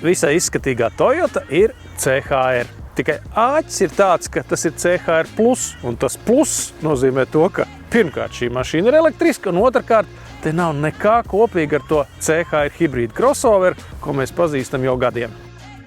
visai izskatīgā Toyota ir CHR. Tikai āķis ir tāds, ka tas ir CHR plus, un tas plus nozīmē to, ka pirmkārt šī mašīna ir elektriska, un otrkārt te nav nekā kopīga ar to CHR hibrīdu crossover, ko mēs pazīstam jau gadiem.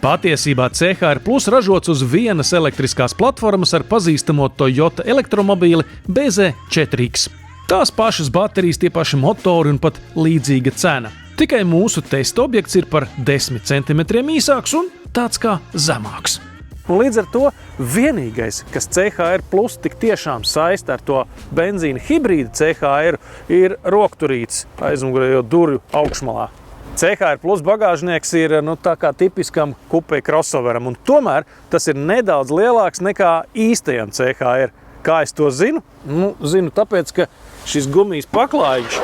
Patiesībā CHR Plus ražots uz vienas elektriskās platformas ar pazīstamo Toyota elektromobīli BZ4X. Tās pašas baterijas, tie paši motori un pat līdzīga cena. Tikai mūsu testa objekts ir par 10 centimetriem īsāks un tāds kā zemāks. Un līdz ar to vienīgais, kas CHR Plus tik tiešām saista ar to benzīna hibrīda CHR, ir rokturīts aizmugurējo durvju augšmalā. CHR Plus bagāžnieks ir tā kā tipiskam kupē crossoveram, un tomēr tas ir nedaudz lielāks nekā īstajam CHR. Kā es to zinu? Zinu tāpēc, ka šis gumijas paklājiņš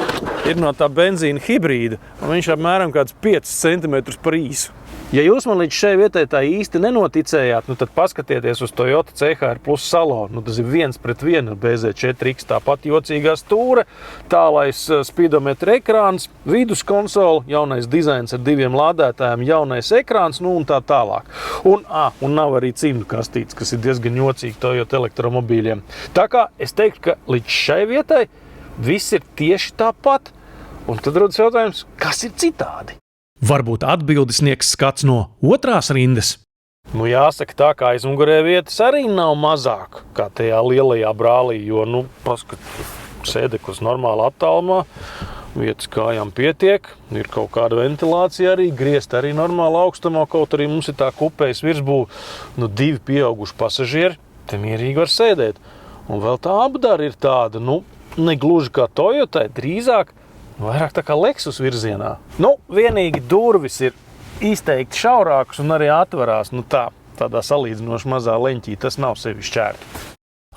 ir no tā benzīna hibrīda, un viņš apmēram kāds 5 cm par īsu. Ja jūs man līdz šai vietai tā īsti nenoticējāt, tad paskatieties uz Toyota CHR Plus salonu. Tas ir 1:1 ar BZ4X, tāpat jocīgā stūre, tālais speedometra ekrāns, viduskonsole, jaunais dizains ar 2 lādētājiem, jaunais ekrāns, un tā tālāk. Un nav arī cimdu kastītes, kas ir diezgan jocīgi Toyota elektromobīļiem. Tā kā es teiktu, ka līdz šai vietai viss ir tieši tāpat. Un tad rodas jautājums, kas ir citādi? Varbūt atbildi sniegs skats no otrās rindas. Jāsaka tā, kā aizmugurē vietas arī nav mazāk kā tajā lielajā brālī, jo, sēdeklis normāli attālumā, vietas kājām pietiek, ir kaut kāda ventilācija arī, griezt arī normāli augstumā, kaut arī mums ir tā kupējas virsbū, 2 pieauguši pasažieri, te mierīgi var sēdēt. Un vēl tā apdara ir tāda, negluži kā Toyotai, drīzāk, vairāk tā kā Lexus virzienā. Vienīgi durvis ir izteikti šaurākas un arī atverās, tādā salīdzinoši mazā leņķī, tas nav sevi šķērti.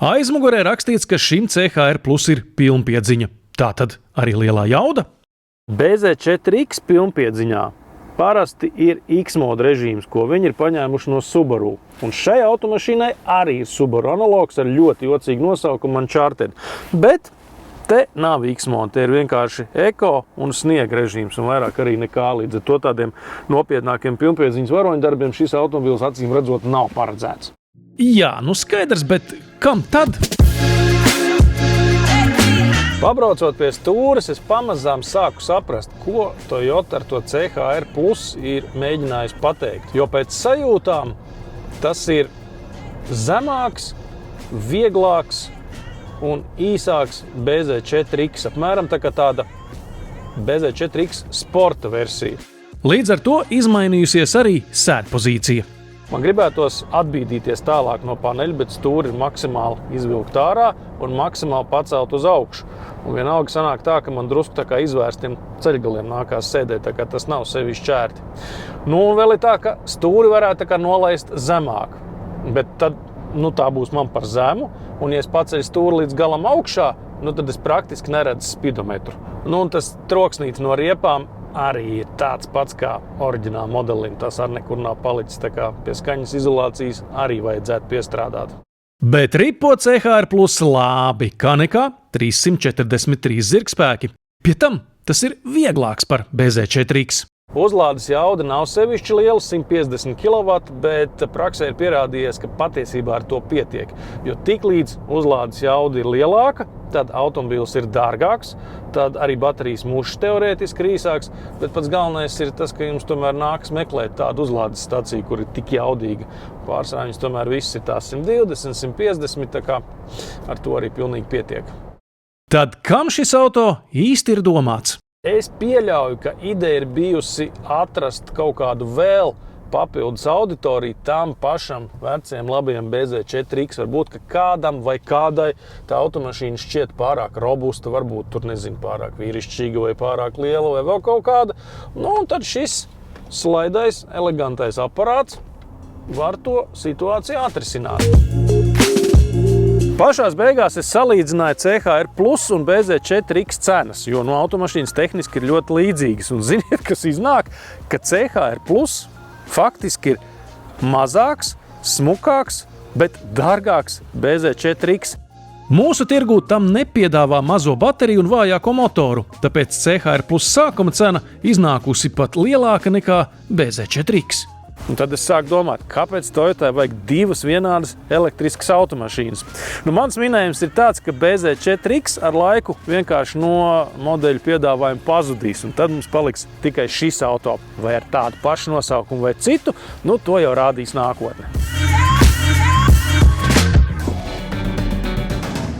Aizmugurē rakstīts, ka šim CHR Plus ir pilnpiedziņa. Tātad arī lielā jauda? BZ4X pilnpiedziņā parasti ir X-moda režīms, ko viņi ir paņēmuši no Subaru. Un šai automašīnai arī ir Subaru analogs ar ļoti jocīgu nosaukumu Uncharted. Bet te nav X-moda, te ir vienkārši eko un sniega režīms un vairāk arī nekā. Līdz ar to tādiem nopietnākiem pilnpiedziņas varoņdarbiem šis automobils acīm redzot nav paredzēts. Jā, skaidrs, bet kam tad? Pabraucot pie stūres, es pamazām sāku saprast, ko Toyota ar to CHR Plus ir mēģinājis pateikt. Jo pēc sajūtām tas ir zemāks, vieglāks un īsāks BZ4X, apmēram tā kā tāda BZ4X sporta versija. Līdz ar to izmainījusies arī sēdpozīcija. Man gribētos atbīdīties tālāk no paneļa, bet stūri ir maksimāli izvilkt ārā un maksimāli pacelt uz augšu. Un vienalga sanāk tā, ka man drusku tā kā izvērstiem ceļgaliem nākās sēdēt, tā kā tas nav sevi šķērti. Un vēl ir tā, ka stūri varētu tā kā nolaist zemāk, bet tad tā būs man par zemu, un ja es paceļu stūri līdz galam augšā, tad es praktiski neredzu speedometru. Un tas troksnīts no riepām arī ir tāds pats kā oriģināla modelim. Tas arī nekur nav palicis, tā kā pie skaņas izolācijas arī vajadzētu piestrādāt. Bet ripo CHR Plus labi, kā nekā 343 zirgspēki. Pie tam tas ir vieglāks par BZ4X. Uzlādes jauda nav sevišķi liela, 150 kW, bet praksē ir pierādījies, ka patiesībā ar to pietiek. Jo tiklīdz uzlādes jauda ir lielāka, tad automobils ir dārgāks, tad arī baterijas mūžs teorētiski ir īsāks, bet pats galvenais ir tas, ka jums tomēr nākas meklēt tādu uzlādes staciju, kur ir tik jaudīga. Pārsvarā viņas tomēr viss ir tās 120, 150, tā kā ar to arī pilnīgi pietiek. Tad kam šis auto īsti ir domāts? Es pieļauju, ka ideja ir bijusi atrast kaut kādu vēl papildus auditoriju tam pašam veciem labajam BZ4X. Varbūt, ka kādam vai kādai tā automašīna šķiet pārāk robusta, varbūt tur, pārāk vīrišķīga vai pārāk liela vai vēl kaut kāda. Un tad šis slaidais, elegantais aparāts var to situāciju atrisināt. Pašās beigās es salīdzināju CHR Plus un BZ4X cenas, jo automašīnas tehniski ir ļoti līdzīgas. Un ziniet, kas iznāk, ka CHR Plus faktiski ir mazāks, smukāks, bet dārgāks BZ4X. Mūsu tirgū tam nepiedāvā mazo bateriju un vājāko motoru, tāpēc CHR Plus sākuma cena iznākusi pat lielāka nekā BZ4X. Un tad es sāku domāt, kāpēc Toyotai vajag divas vienādas elektriskas automašīnas. Mans minējums ir tāds, ka BZ4X ar laiku vienkārši no modeļu piedāvājuma pazudīs, un tad mums paliks tikai šis auto. Vai ar tādu pašu nosaukumu vai citu, to jau rādīs nākotne.